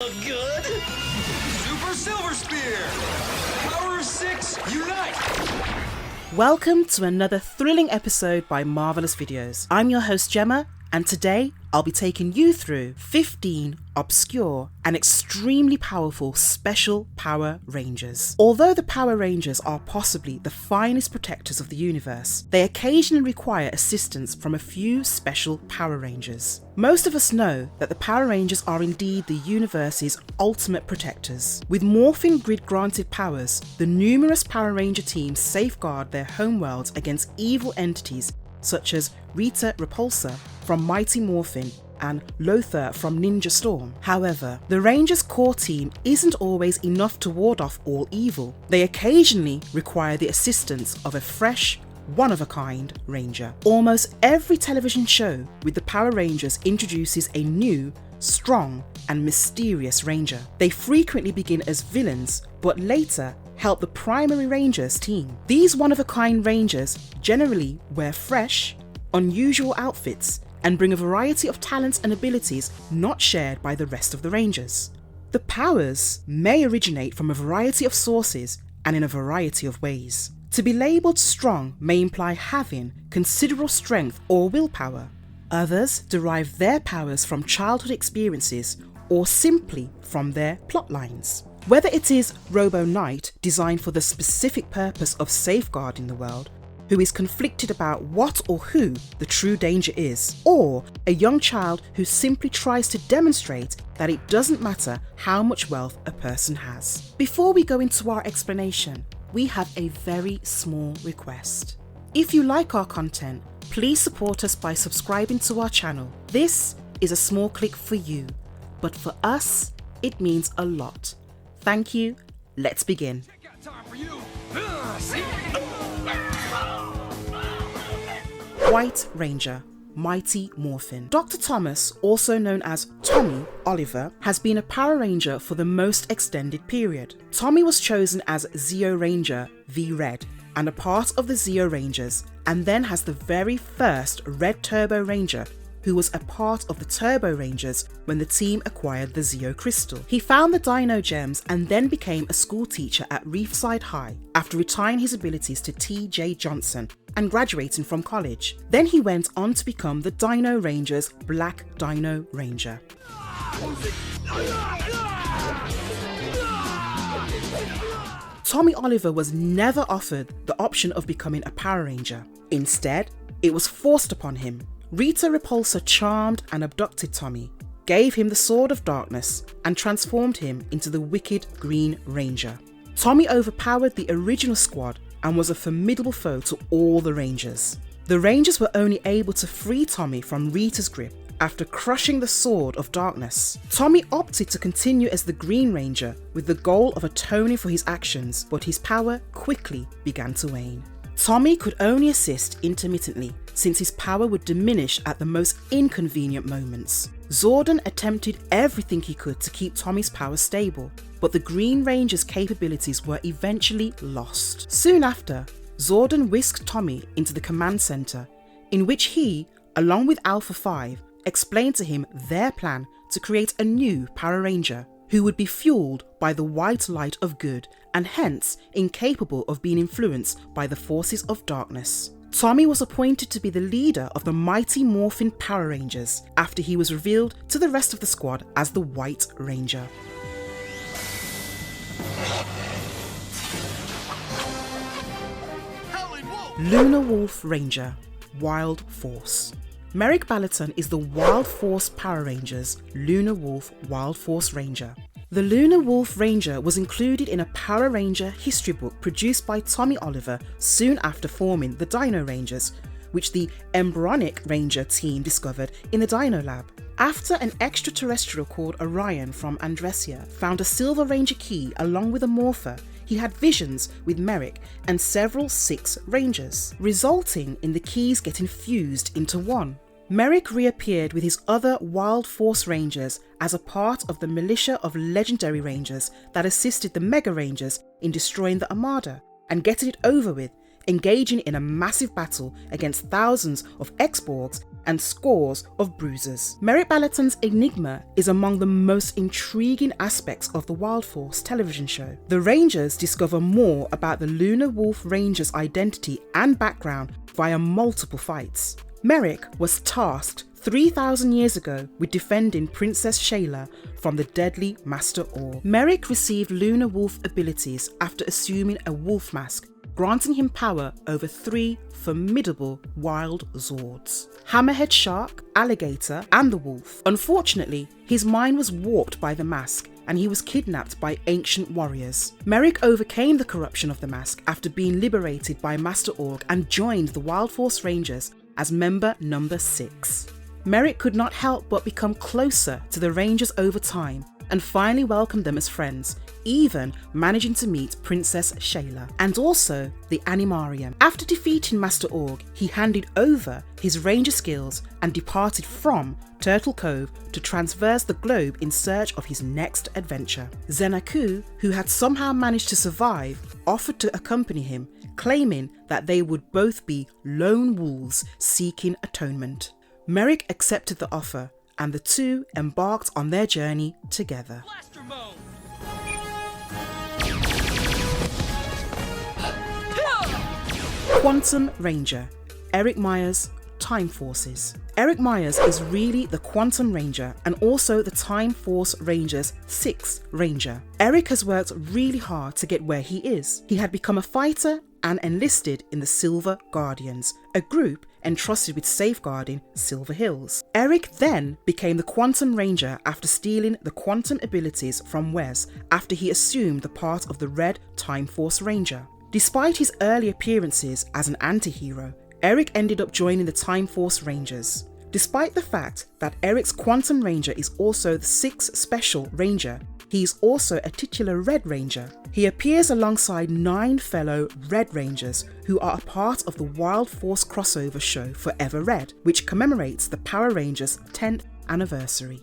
Good. Super Silver Spear! Power of 6, unite! Welcome to another thrilling episode by Marvelous Videos. I'm your host Gemma, and today I'll be taking you through 15 obscure and extremely powerful special Power Rangers. Although the Power Rangers are possibly the finest protectors of the universe, they occasionally require assistance from a few special Power Rangers. Most of us know that the Power Rangers are indeed the universe's ultimate protectors. With Morphin Grid-granted powers, the numerous Power Ranger teams safeguard their homeworlds against evil entities such as Rita Repulsa from Mighty Morphin and Lothor from Ninja Storm. However, the Rangers' core team isn't always enough to ward off all evil. They occasionally require the assistance of a fresh, one-of-a-kind Ranger. Almost every television show with the Power Rangers introduces a new, strong, and mysterious Ranger. They frequently begin as villains, but later help the primary Rangers team. These one-of-a-kind Rangers generally wear fresh, unusual outfits and bring a variety of talents and abilities not shared by the rest of the Rangers. The powers may originate from a variety of sources and in a variety of ways. To be labelled strong may imply having considerable strength or willpower. Others derive their powers from childhood experiences or simply from their plotlines. Whether it is Robo Knight, designed for the specific purpose of safeguarding the world, who is conflicted about what or who the true danger is, or a young child who simply tries to demonstrate that it doesn't matter how much wealth a person has. Before we go into our explanation, we have a very small request. If you like our content, please support us by subscribing to our channel. This is a small click for you, but for us, it means a lot. Thank you. Let's begin. White Ranger, Mighty Morphin. Dr. Thomas, also known as Tommy Oliver, has been a Power Ranger for the most extended period. Tommy was chosen as Zeo Ranger V Red and a part of the Zeo Rangers, and then has the very first Red Turbo Ranger, who was a part of the Turbo Rangers when the team acquired the Zeo Crystal. He found the Dino gems and then became a school teacher at Reefside High after retiring his abilities to T.J. Johnson and graduating from college. Then he went on to become the Dino Rangers' Black Dino Ranger. Tommy Oliver was never offered the option of becoming a Power Ranger. Instead, it was forced upon him. Rita Repulsa charmed and abducted Tommy, gave him the Sword of Darkness, and transformed him into the wicked Green Ranger. Tommy overpowered the original squad and was a formidable foe to all the Rangers. The Rangers were only able to free Tommy from Rita's grip after crushing the Sword of Darkness. Tommy opted to continue as the Green Ranger with the goal of atoning for his actions, but his power quickly began to wane. Tommy could only assist intermittently, since his power would diminish at the most inconvenient moments. Zordon attempted everything he could to keep Tommy's power stable, but the Green Ranger's capabilities were eventually lost. Soon after, Zordon whisked Tommy into the command center, in which he, along with Alpha 5, explained to him their plan to create a new Power Ranger, who would be fueled by the white light of good and hence incapable of being influenced by the forces of darkness. Tommy was appointed to be the leader of the Mighty Morphin Power Rangers after he was revealed to the rest of the squad as the White Ranger. Lunar Wolf Ranger, Wild Force. Merrick Ballaton is the Wild Force Power Rangers' Lunar Wolf Wild Force Ranger. The Lunar Wolf Ranger was included in a Power Ranger history book produced by Tommy Oliver soon after forming the Dino Rangers, which the Embryonic Ranger team discovered in the Dino Lab. After an extraterrestrial called Orion from Andresia found a Silver Ranger key along with a morpher, he had visions with Merrick and several 6 Rangers, resulting in the keys getting fused into one. Merrick reappeared with his other Wild Force Rangers as a part of the militia of legendary Rangers that assisted the Mega Rangers in destroying the Armada and getting it over with, engaging in a massive battle against thousands of X-Borgs and scores of bruises. Merrick Ballaton's Enigma is among the most intriguing aspects of the Wild Force television show. The Rangers discover more about the Lunar Wolf Ranger's identity and background via multiple fights. Merrick was tasked 3,000 years ago with defending Princess Shayla from the deadly Master Org. Merrick received Lunar Wolf abilities after assuming a wolf mask, granting him power over 3 formidable wild Zords: Hammerhead Shark, Alligator, and the Wolf. Unfortunately, his mind was warped by the mask and he was kidnapped by ancient warriors. Merrick overcame the corruption of the mask after being liberated by Master Org and joined the Wild Force Rangers as member number 6. Merrick could not help but become closer to the Rangers over time and finally welcomed them as friends, even managing to meet Princess Shayla and also the Animarium. After defeating Master Org, he handed over his Ranger skills and departed from Turtle Cove to traverse the globe in search of his next adventure. Zenaku, who had somehow managed to survive, offered to accompany him, claiming that they would both be lone wolves seeking atonement. Merrick accepted the offer, and the two embarked on their journey together. Blaster mode! Quantum Ranger, Eric Myers, Time Forces. Eric Myers is really the Quantum Ranger and also the Time Force Rangers' 6th Ranger. Eric has worked really hard to get where he is. He had become a fighter and enlisted in the Silver Guardians, a group entrusted with safeguarding Silver Hills. Eric then became the Quantum Ranger after stealing the quantum abilities from Wes after he assumed the part of the Red Time Force Ranger. Despite his early appearances as an anti-hero, Eric ended up joining the Time Force Rangers. Despite the fact that Eric's Quantum Ranger is also the 6th Special Ranger, he is also a titular Red Ranger. He appears alongside 9 fellow Red Rangers who are a part of the Wild Force crossover show Forever Red, which commemorates the Power Rangers' 10th anniversary.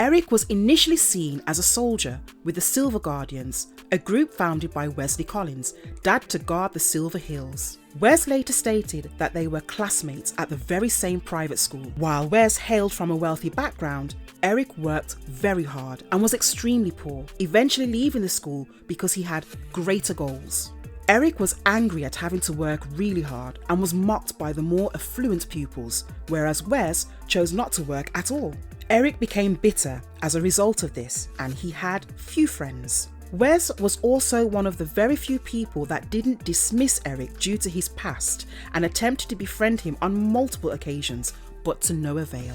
Eric was initially seen as a soldier with the Silver Guardians, a group founded by Wesley Collins, dad to guard the Silver Hills. Wes later stated that they were classmates at the very same private school. While Wes hailed from a wealthy background, Eric worked very hard and was extremely poor, eventually leaving the school because he had greater goals. Eric was angry at having to work really hard and was mocked by the more affluent pupils, whereas Wes chose not to work at all. Eric became bitter as a result of this, and he had few friends. Wes was also one of the very few people that didn't dismiss Eric due to his past and attempted to befriend him on multiple occasions, but to no avail.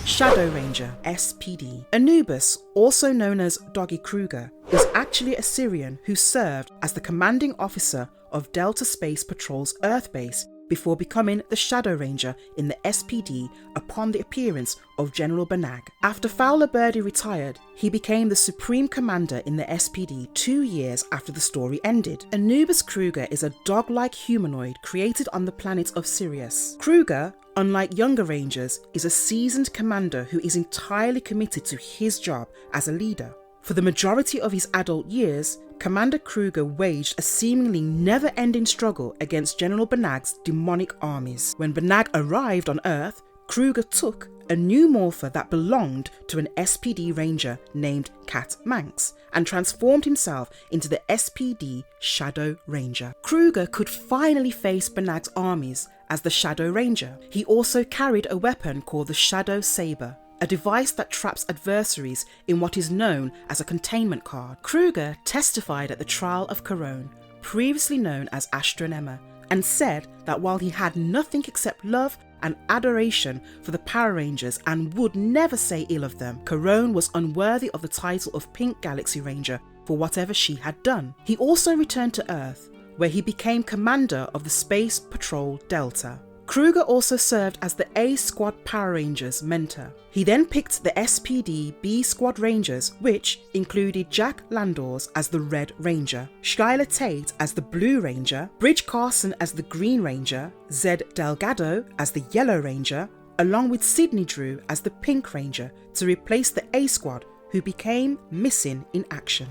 Shadow Ranger, S.P.D. Anubis, also known as Doggy Kruger, is actually a Syrian who served as the commanding officer of Delta Space Patrol's Earth base before becoming the Shadow Ranger in the S.P.D. upon the appearance of General Banag. After Fowler Birdie retired, he became the Supreme Commander in the S.P.D. 2 years after the story ended. Anubis Kruger is a dog-like humanoid created on the planet of Sirius. Kruger, unlike younger Rangers, is a seasoned commander who is entirely committed to his job as a leader. For the majority of his adult years, Commander Kruger waged a seemingly never-ending struggle against General Banag's demonic armies. When Banag arrived on Earth, Kruger took a new morpher that belonged to an S.P.D. Ranger named Cat Manx and transformed himself into the S.P.D. Shadow Ranger. Kruger could finally face Banag's armies as the Shadow Ranger. He also carried a weapon called the Shadow Saber, a device that traps adversaries in what is known as a containment card. Kruger testified at the trial of Corone, previously known as Astronema, and said that while he had nothing except love and adoration for the Power Rangers and would never say ill of them, Corone was unworthy of the title of Pink Galaxy Ranger for whatever she had done. He also returned to Earth, where he became commander of the Space Patrol Delta. Kruger also served as the A Squad Power Rangers mentor. He then picked the S.P.D. B Squad Rangers, which included Jack Landors as the Red Ranger, Skylar Tate as the Blue Ranger, Bridge Carson as the Green Ranger, Zed Delgado as the Yellow Ranger, along with Sydney Drew as the Pink Ranger to replace the A Squad, who became missing in action.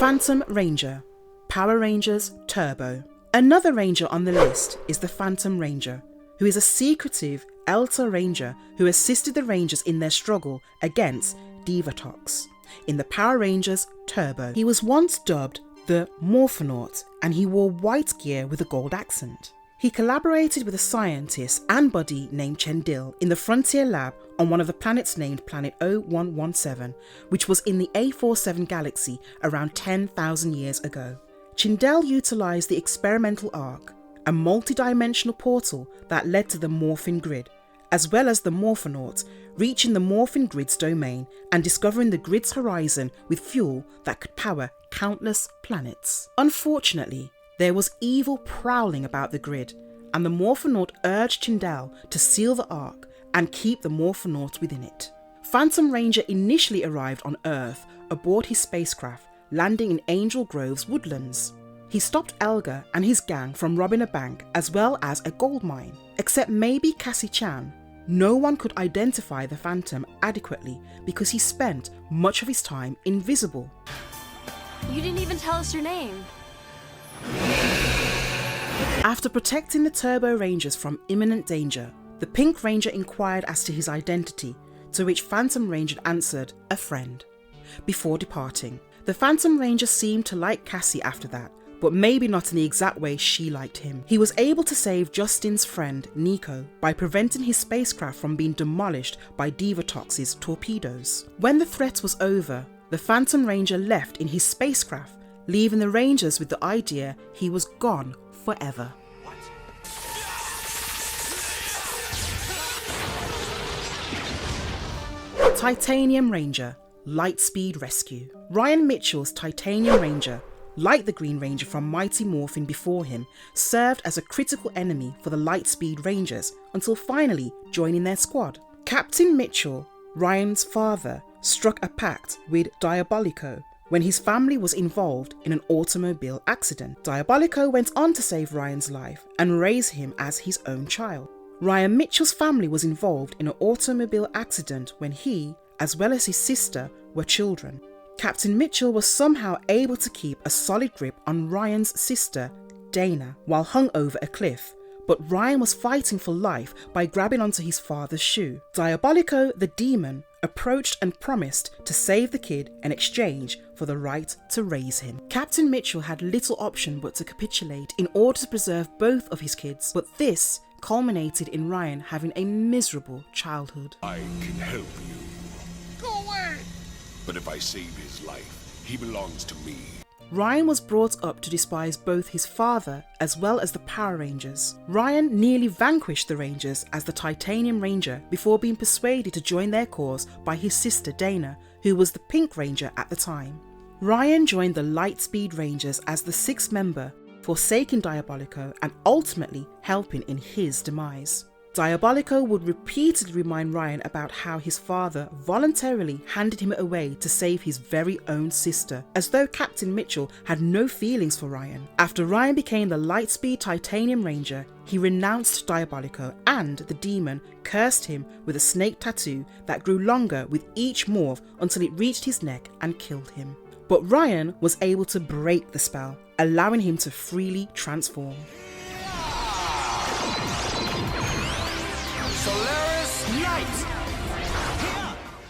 Phantom Ranger, Power Rangers Turbo. Another Ranger on the list is the Phantom Ranger, who is a secretive Elta Ranger who assisted the Rangers in their struggle against Divatox in the Power Rangers Turbo. He was once dubbed the Morphinaut, and he wore white gear with a gold accent. He collaborated with a scientist and buddy named Chendil in the Frontier Lab on one of the planets named Planet 0117, which was in the A47 galaxy around 10,000 years ago. Chendil utilised the experimental arc, a multi-dimensional portal that led to the Morphin Grid, as well as the Morphinaut reaching the Morphin Grid's domain and discovering the grid's horizon with fuel that could power countless planets. Unfortunately, there was evil prowling about the grid, and the Morphinaut urged Chendil to seal the ark and keep the Morphinaut within it. Phantom Ranger initially arrived on Earth aboard his spacecraft, landing in Angel Grove's woodlands. He stopped Elgar and his gang from robbing a bank as well as a gold mine. Except maybe Cassie Chan, no one could identify the Phantom adequately because he spent much of his time invisible. You didn't even tell us your name. After protecting the Turbo Rangers from imminent danger, the Pink Ranger inquired as to his identity, to which Phantom Ranger answered, "A friend." Before departing, the Phantom Ranger seemed to like Cassie after that, but maybe not in the exact way she liked him. He was able to save Justin's friend Nico by preventing his spacecraft from being demolished by Divatox's torpedoes. When the threat was over, the Phantom Ranger left in his spacecraft, leaving the Rangers with the idea he was gone forever. Titanium Ranger, Lightspeed Rescue. Ryan Mitchell's Titanium Ranger, like the Green Ranger from Mighty Morphin before him, served as a critical enemy for the Lightspeed Rangers until finally joining their squad. Captain Mitchell, Ryan's father, struck a pact with Diabolico when his family was involved in an automobile accident. Diabolico went on to save Ryan's life and raise him as his own child. Ryan Mitchell's family was involved in an automobile accident when he, as well as his sister, were children. Captain Mitchell was somehow able to keep a solid grip on Ryan's sister, Dana, while hung over a cliff, but Ryan was fighting for life by grabbing onto his father's shoe. Diabolico, the demon, approached and promised to save the kid in exchange for the right to raise him. Captain Mitchell had little option but to capitulate in order to preserve both of his kids, but this culminated in Ryan having a miserable childhood. I can help you. Go away! But if I save his life, he belongs to me. Ryan was brought up to despise both his father as well as the Power Rangers. Ryan nearly vanquished the Rangers as the Titanium Ranger before being persuaded to join their cause by his sister Dana, who was the Pink Ranger at the time. Ryan joined the Lightspeed Rangers as the sixth member, forsaking Diabolico and ultimately helping in his demise. Diabolico would repeatedly remind Ryan about how his father voluntarily handed him away to save his very own sister, as though Captain Mitchell had no feelings for Ryan. After Ryan became the Lightspeed Titanium Ranger, he renounced Diabolico, and the demon cursed him with a snake tattoo that grew longer with each morph until it reached his neck and killed him. But Ryan was able to break the spell, allowing him to freely transform. Solaris Knight!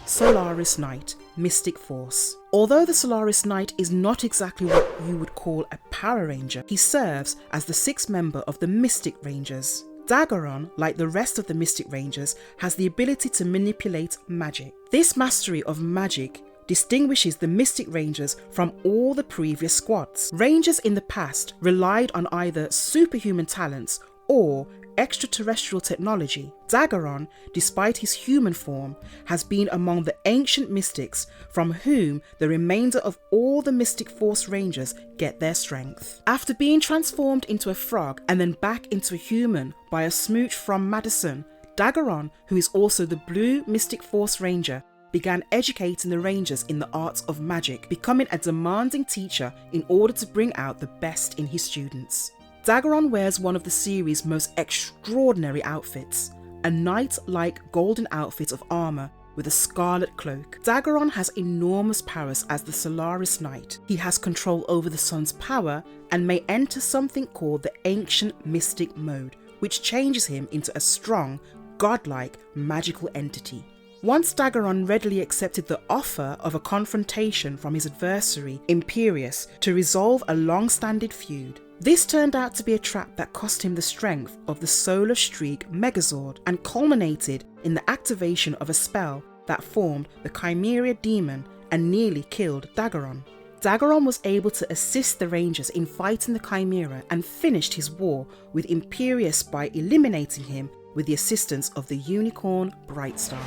Solaris Knight, Mystic Force. Although the Solaris Knight is not exactly what you would call a Power Ranger, he serves as the sixth member of the Mystic Rangers. Daggeron, like the rest of the Mystic Rangers, has the ability to manipulate magic. This mastery of magic distinguishes the Mystic Rangers from all the previous squads. Rangers in the past relied on either superhuman talents or extraterrestrial technology. Daggeron, despite his human form, has been among the ancient mystics from whom the remainder of all the Mystic Force Rangers get their strength. After being transformed into a frog and then back into a human by a smooch from Madison, Daggeron, who is also the Blue Mystic Force Ranger, began educating the Rangers in the arts of magic, becoming a demanding teacher in order to bring out the best in his students. Daggeron wears one of the series' most extraordinary outfits, a knight-like golden outfit of armour with a scarlet cloak. Daggeron has enormous powers as the Solaris Knight. He has control over the sun's power and may enter something called the Ancient Mystic Mode, which changes him into a strong, godlike, magical entity. Once Daggeron readily accepted the offer of a confrontation from his adversary, Imperius, to resolve a long-standing feud. This turned out to be a trap that cost him the strength of the Solar Streak Megazord and culminated in the activation of a spell that formed the Chimera Demon and nearly killed Daggeron. Daggeron was able to assist the Rangers in fighting the Chimera and finished his war with Imperius by eliminating him with the assistance of the Unicorn Brightstar.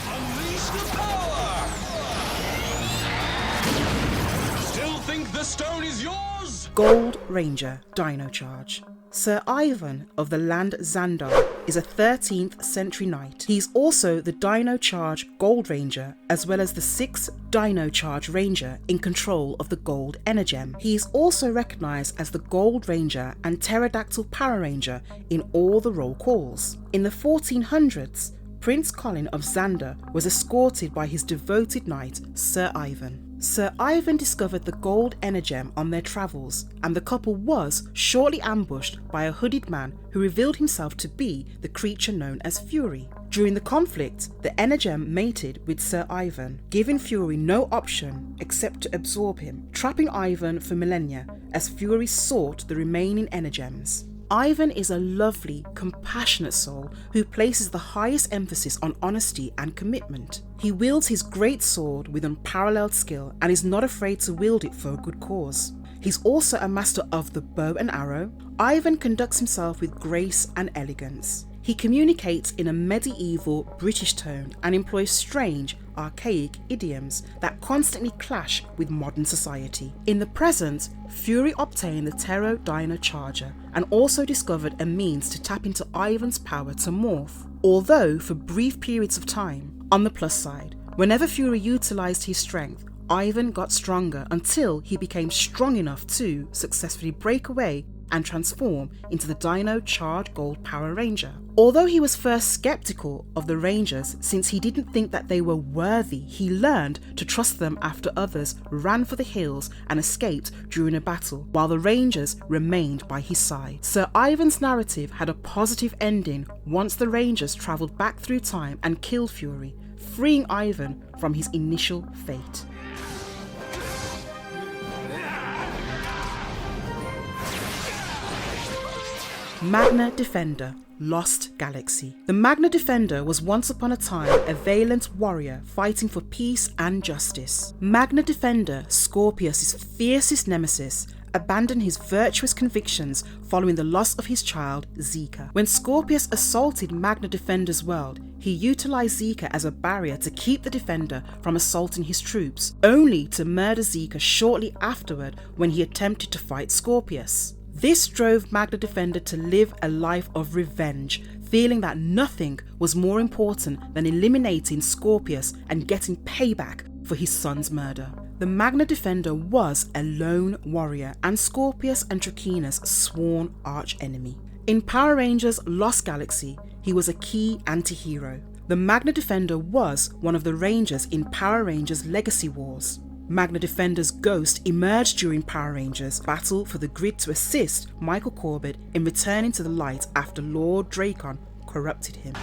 Unleash the power! Still think the stone is yours? Gold Ranger Dino Charge. Sir Ivan of the land Xandar is a 13th century knight. He is also the Dino Charge Gold Ranger as well as the 6th Dino Charge Ranger in control of the Gold Energem. He is also recognised as the Gold Ranger and Pterodactyl Power Ranger in all the roll calls. In the 1400s, Prince Colin of Xandar was escorted by his devoted knight Sir Ivan. Sir Ivan discovered the Gold Energem on their travels, and the couple was shortly ambushed by a hooded man who revealed himself to be the creature known as Fury. During the conflict, the Energem mated with Sir Ivan, giving Fury no option except to absorb him, trapping Ivan for millennia as Fury sought the remaining Energems. Ivan is a lovely, compassionate soul who places the highest emphasis on honesty and commitment. He wields his great sword with unparalleled skill and is not afraid to wield it for a good cause. He's also a master of the bow and arrow. Ivan conducts himself with grace and elegance. He communicates in a medieval British tone and employs strange, archaic idioms that constantly clash with modern society. In the present, Fury obtained the Terro Dino Charger and also discovered a means to tap into Ivan's power to morph, although for brief periods of time. On the plus side, whenever Fury utilised his strength, Ivan got stronger until he became strong enough to successfully break away and transform into the Dino Charge Gold Power Ranger. Although he was first skeptical of the Rangers since he didn't think that they were worthy, he learned to trust them after others ran for the hills and escaped during a battle, while the Rangers remained by his side. Sir Ivan's narrative had a positive ending once the Rangers travelled back through time and killed Fury, freeing Ivan from his initial fate. Magna Defender, Lost Galaxy. The Magna Defender was once upon a time a valiant warrior fighting for peace and justice. Magna Defender, Scorpius' fiercest nemesis, abandoned his virtuous convictions following the loss of his child, Zika. When Scorpius assaulted Magna Defender's world, he utilised Zika as a barrier to keep the Defender from assaulting his troops, only to murder Zika shortly afterward when he attempted to fight Scorpius. This drove Magna Defender to live a life of revenge, feeling that nothing was more important than eliminating Scorpius and getting payback for his son's murder. The Magna Defender was a lone warrior and Scorpius and Trakena's sworn arch-enemy. In Power Rangers Lost Galaxy, he was a key anti-hero. The Magna Defender was one of the Rangers in Power Rangers Legacy Wars. Magna Defender's ghost emerged during Power Rangers' battle for the grid to assist Michael Corbett in returning to the light after Lord Dracon corrupted him.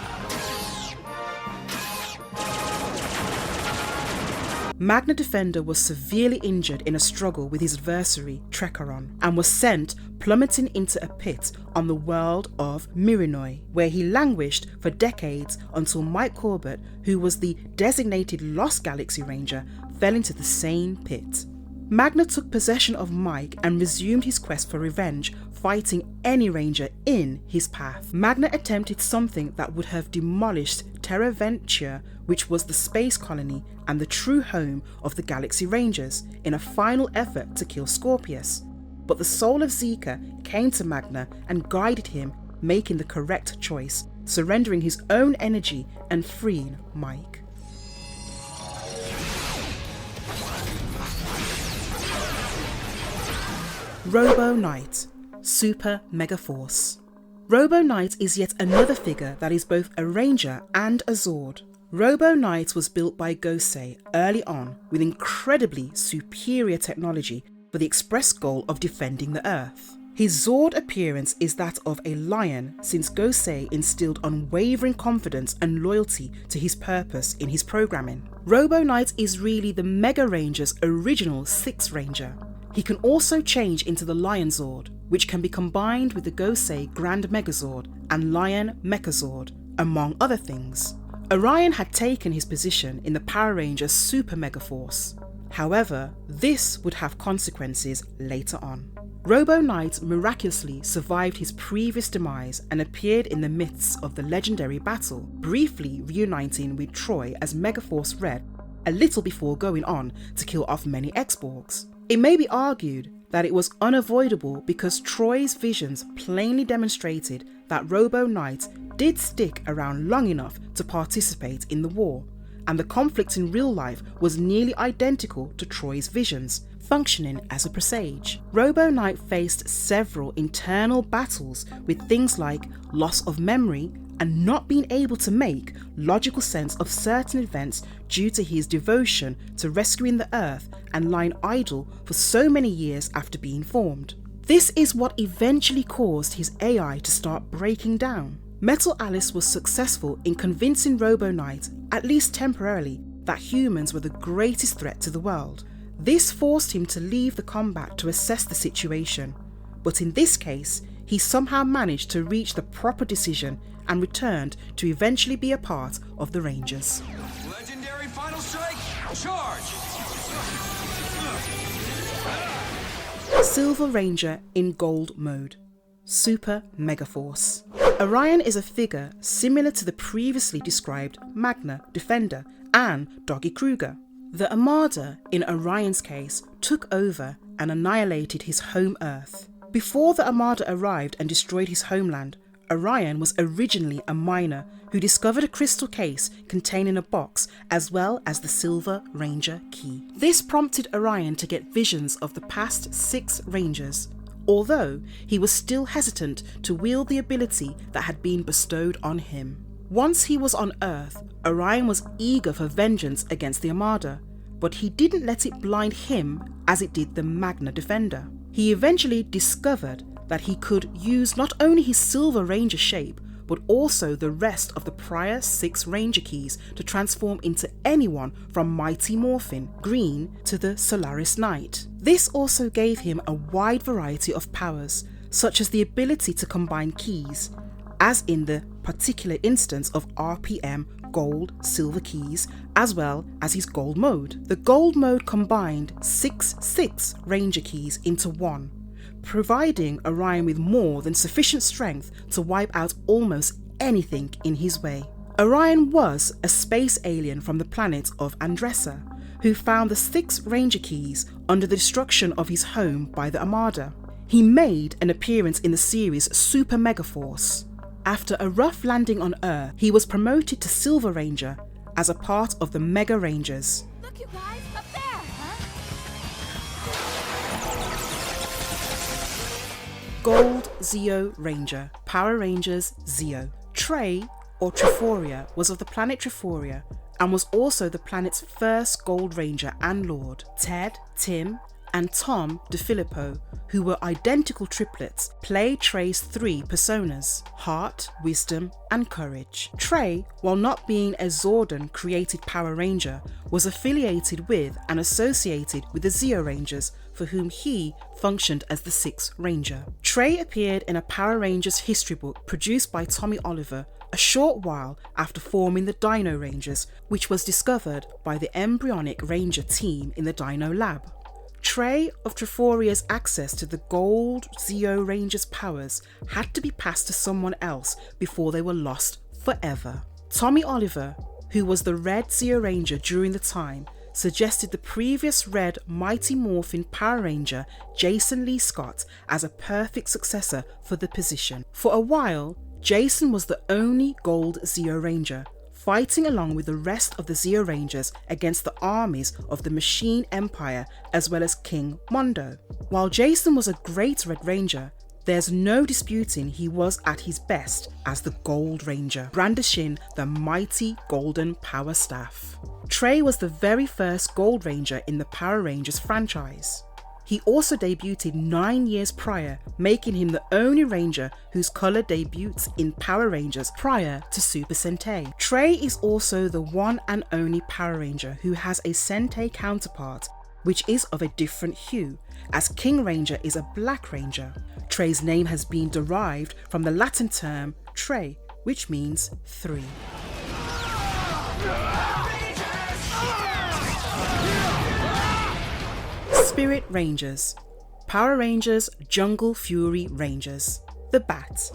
Magna Defender was severely injured in a struggle with his adversary, Trecaron, and was sent plummeting into a pit on the world of Mirinoi, where he languished for decades until Mike Corbett, who was the designated Lost Galaxy Ranger, fell into the same pit. Magna took possession of Mike and resumed his quest for revenge, fighting any ranger in his path. Magna attempted something that would have demolished Terra Ventura, which was the space colony and the true home of the Galaxy Rangers, in a final effort to kill Scorpius. But the soul of Zika came to Magna and guided him, making the correct choice, surrendering his own energy and freeing Mike. Robo Knight, Super Megaforce. Robo Knight is yet another figure that is both a ranger and a Zord. Robo Knight was built by Gosei early on with incredibly superior technology for the express goal of defending the Earth. His Zord appearance is that of a lion, since Gosei instilled unwavering confidence and loyalty to his purpose in his programming. Robo Knight is really the Mega Ranger's original 6th Ranger. He can also change into the Lion Zord, which can be combined with the Gosei Grand Megazord and Lion Mechazord, among other things. Orion had taken his position in the Power Rangers Super Megaforce. However, this would have consequences later on. Robo Knight miraculously survived his previous demise and appeared in the midst of the legendary battle, briefly reuniting with Troy as Megaforce Red a little before going on to kill off many X-Borgs. It may be argued that it was unavoidable because Troy's visions plainly demonstrated that Robo Knight did stick around long enough to participate in the war, and the conflict in real life was nearly identical to Troy's visions, functioning as a presage. Robo Knight faced several internal battles with things like loss of memory and not being able to make logical sense of certain events due to his devotion to rescuing the Earth and lying idle for so many years after being formed. This is what eventually caused his AI to start breaking down. Metal Alice was successful in convincing Robo Knight, at least temporarily, that humans were the greatest threat to the world. This forced him to leave the combat to assess the situation, but in this case, he somehow managed to reach the proper decision and returned to eventually be a part of the Rangers. Legendary final strike, charge! Silver Ranger in Gold Mode, Super Megaforce. Orion is a figure similar to the previously described Magna, Defender, and Doggy Kruger. The Armada, in Orion's case, took over and annihilated his home Earth. Before the Armada arrived and destroyed his homeland, Orion was originally a miner who discovered a crystal case containing a box as well as the Silver Ranger key. This prompted Orion to get visions of the past 6 Rangers, although he was still hesitant to wield the ability that had been bestowed on him. Once he was on Earth, Orion was eager for vengeance against the Armada, but he didn't let it blind him as it did the Magna Defender. He eventually discovered that he could use not only his Silver Ranger shape, but also the rest of the prior 6 Ranger keys to transform into anyone from Mighty Morphin, Green, to the Solaris Knight. This also gave him a wide variety of powers, such as the ability to combine keys, as in the particular instance of RPM Gold, Silver keys, as well as his Gold mode. The Gold mode combined 6 Ranger keys into one, providing Orion with more than sufficient strength to wipe out almost anything in his way. Orion was a space alien from the planet of Andressa, who found the 6 Ranger keys under the destruction of his home by the Armada. He made an appearance in the series Super Megaforce. After a rough landing on Earth, he was promoted to Silver Ranger as a part of the Mega Rangers. Look, you guys, up there, huh? Gold Zeo Ranger, Power Rangers Zeo. Trey, or Triforia, was of the planet Triforia and was also the planet's first Gold Ranger and Lord. Ted, Tim, and Tom DeFilippo, who were identical triplets, play Trey's 3 personas: Heart, Wisdom, and Courage. Trey, while not being a Zordon created Power Ranger, was affiliated with and associated with the Zeo Rangers, for whom he functioned as the 6th Ranger. Trey appeared in a Power Rangers history book produced by Tommy Oliver a short while after forming the Dino Rangers, which was discovered by the embryonic Ranger team in the Dino lab. Trey of Triforia's access to the Gold Zeo Rangers' powers had to be passed to someone else before they were lost forever. Tommy Oliver, who was the Red Zeo Ranger during the time, suggested the previous Red Mighty Morphin Power Ranger Jason Lee Scott as a perfect successor for the position. For a while, Jason was the only Gold Zeo Ranger, fighting along with the rest of the Zeo Rangers against the armies of the Machine Empire as well as King Mondo. While Jason was a great Red Ranger, there's no disputing he was at his best as the Gold Ranger, brandishing the mighty golden power staff. Trey was the very first Gold Ranger in the Power Rangers franchise. He also debuted 9 years prior, making him the only Ranger whose colour debuts in Power Rangers prior to Super Sentai. Trey is also the one and only Power Ranger who has a Sentai counterpart, which is of a different hue, as King Ranger is a Black Ranger. Trey's name has been derived from the Latin term tre, which means 3. Spirit Rangers. Power Rangers Jungle Fury Rangers. The Bat,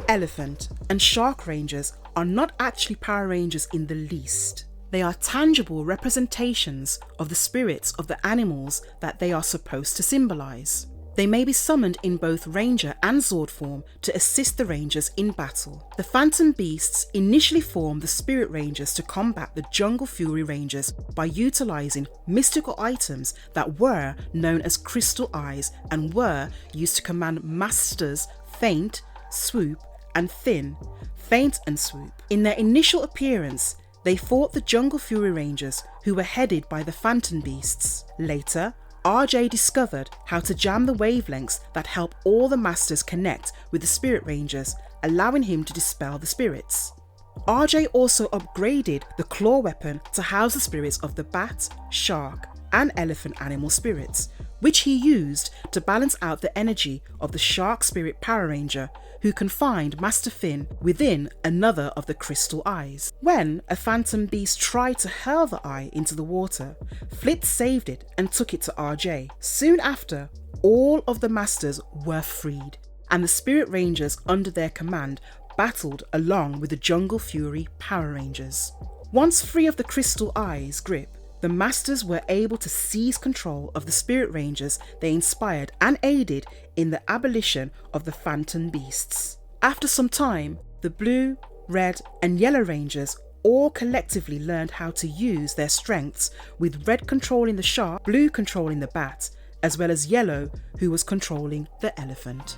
Elephant and Shark Rangers are not actually Power Rangers in the least. They are tangible representations of the spirits of the animals that they are supposed to symbolise. They may be summoned in both Ranger and Zord form to assist the Rangers in battle. The Phantom Beasts initially formed the Spirit Rangers to combat the Jungle Fury Rangers by utilising mystical items that were known as Crystal Eyes and were used to command Masters Feint, Swoop and Thin, Feint and Swoop. In their initial appearance, they fought the Jungle Fury Rangers, who were headed by the Phantom Beasts. Later, RJ discovered how to jam the wavelengths that help all the Masters connect with the Spirit Rangers, allowing him to dispel the spirits. RJ also upgraded the claw weapon to house the spirits of the Bat, Shark and Elephant animal spirits, which he used to balance out the energy of the Shark Spirit Power Ranger, who confined Master Finn within another of the Crystal Eyes. When a Phantom Beast tried to hurl the eye into the water, Flit saved it and took it to RJ. Soon after, all of the Masters were freed, and the Spirit Rangers under their command battled along with the Jungle Fury Power Rangers. Once free of the Crystal Eyes' grip, the Masters were able to seize control of the Spirit Rangers they inspired and aided in the abolition of the Phantom Beasts. After some time, the Blue, Red and Yellow Rangers all collectively learned how to use their strengths, with Red controlling the Shark, Blue controlling the Bat, as well as Yellow, who was controlling the Elephant.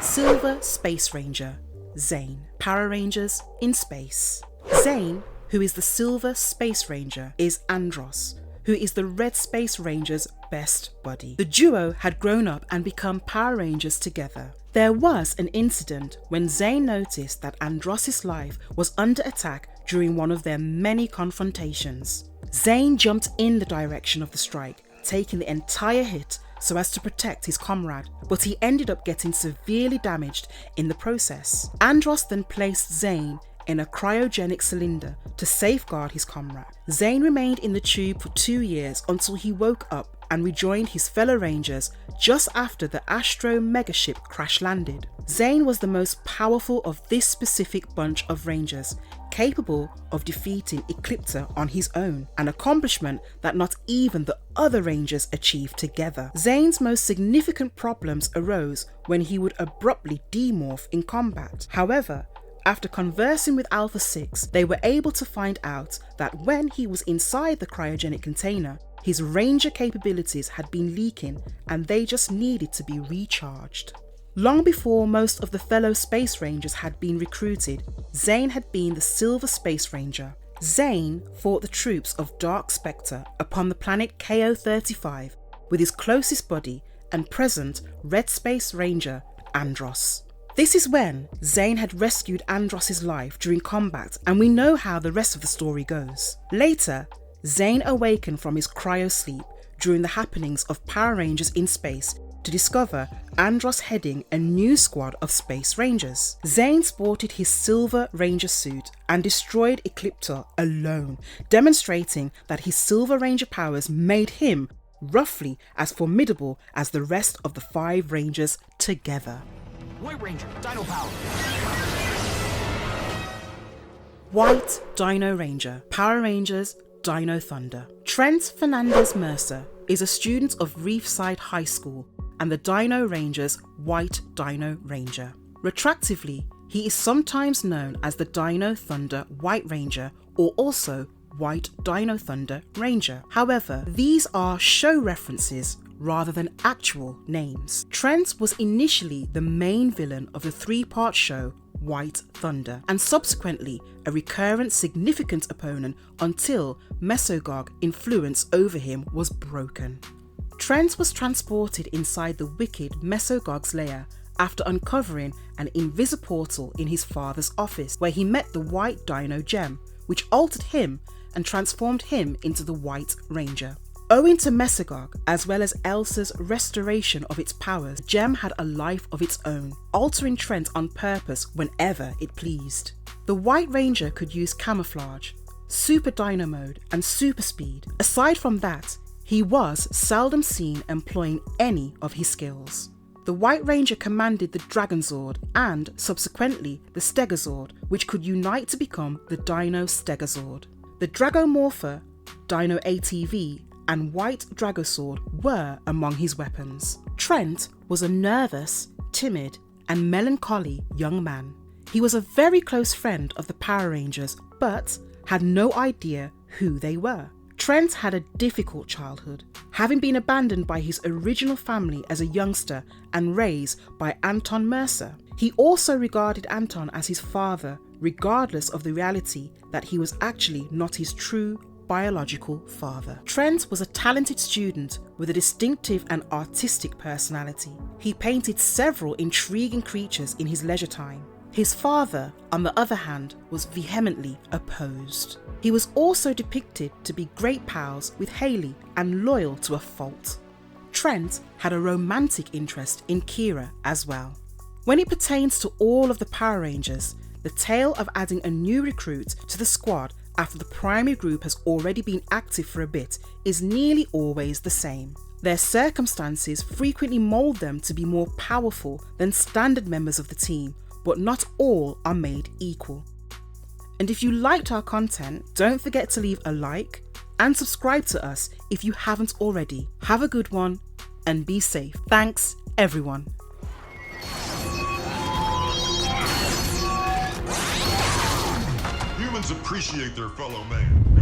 Silver Space Ranger, Zhane. Power Rangers in space. Zhane, who is the Silver Space Ranger, is Andros, who is the Red Space Ranger's best buddy. The duo had grown up and become Power Rangers together. There was an incident when Zhane noticed that Andros' life was under attack during one of their many confrontations. Zhane jumped in the direction of the strike, taking the entire hit so as to protect his comrade, but he ended up getting severely damaged in the process. Andros then placed Zhane in a cryogenic cylinder to safeguard his comrade. Zhane remained in the tube for 2 years until he woke up and rejoined his fellow Rangers just after the Astro megaship crash-landed. Zhane was the most powerful of this specific bunch of Rangers, capable of defeating Ecliptor on his own, an accomplishment that not even the other Rangers achieved together. Zhane's most significant problems arose when he would abruptly demorph in combat. However, after conversing with Alpha 6, they were able to find out that when he was inside the cryogenic container, his Ranger capabilities had been leaking and they just needed to be recharged. Long before most of the fellow Space Rangers had been recruited, Zhane had been the Silver Space Ranger. Zhane fought the troops of Dark Spectre upon the planet KO-35 with his closest buddy and present Red Space Ranger, Andros. This is when Zhane had rescued Andros' life during combat, and we know how the rest of the story goes. Later, Zhane awakened from his cryo-sleep during the happenings of Power Rangers in space to discover Andros heading a new squad of Space Rangers. Zhane sported his Silver Ranger suit and destroyed Ecliptor alone, demonstrating that his Silver Ranger powers made him roughly as formidable as the rest of the 5 Rangers together. White Ranger, Dino Power. White Dino Ranger, Power Rangers, Dino Thunder. Trent Fernandez Mercer is a student of Reefside High School and the Dino Rangers' White Dino Ranger. Retractively, he is sometimes known as the Dino Thunder White Ranger or also White Dino Thunder Ranger. However, these are show references rather than actual names. Trent was initially the main villain of the 3-part show White Thunder, and subsequently a recurrent significant opponent until Mesogog influence over him was broken. Trent was transported inside the wicked Mesogog's lair after uncovering an invisiportal in his father's office, where he met the White Dino Gem, which altered him and transformed him into the White Ranger. Owing to Mesogog, as well as Elsa's restoration of its powers, the gem had a life of its own, altering Trent on purpose whenever it pleased. The White Ranger could use camouflage, super dino mode, and super speed. Aside from that, he was seldom seen employing any of his skills. The White Ranger commanded the Dragonzord and, subsequently, the Stegazord, which could unite to become the Dino Stegazord. The Dragomorpher, Dino ATV, and White Dragosword were among his weapons. Trent was a nervous, timid, and melancholy young man. He was a very close friend of the Power Rangers, but had no idea who they were. Trent had a difficult childhood, having been abandoned by his original family as a youngster and raised by Anton Mercer. He also regarded Anton as his father, regardless of the reality that he was actually not his true biological father. Trent was a talented student with a distinctive and artistic personality. He painted several intriguing creatures in his leisure time. His father, on the other hand, was vehemently opposed. He was also depicted to be great pals with Haley and loyal to a fault. Trent had a romantic interest in Kira as well. When it pertains to all of the Power Rangers, the tale of adding a new recruit to the squad after the primary group has already been active for a bit is nearly always the same. Their circumstances frequently mould them to be more powerful than standard members of the team, but not all are made equal. And if you liked our content, don't forget to leave a like and subscribe to us if you haven't already. Have a good one and be safe. Thanks, everyone. Humans appreciate their fellow man.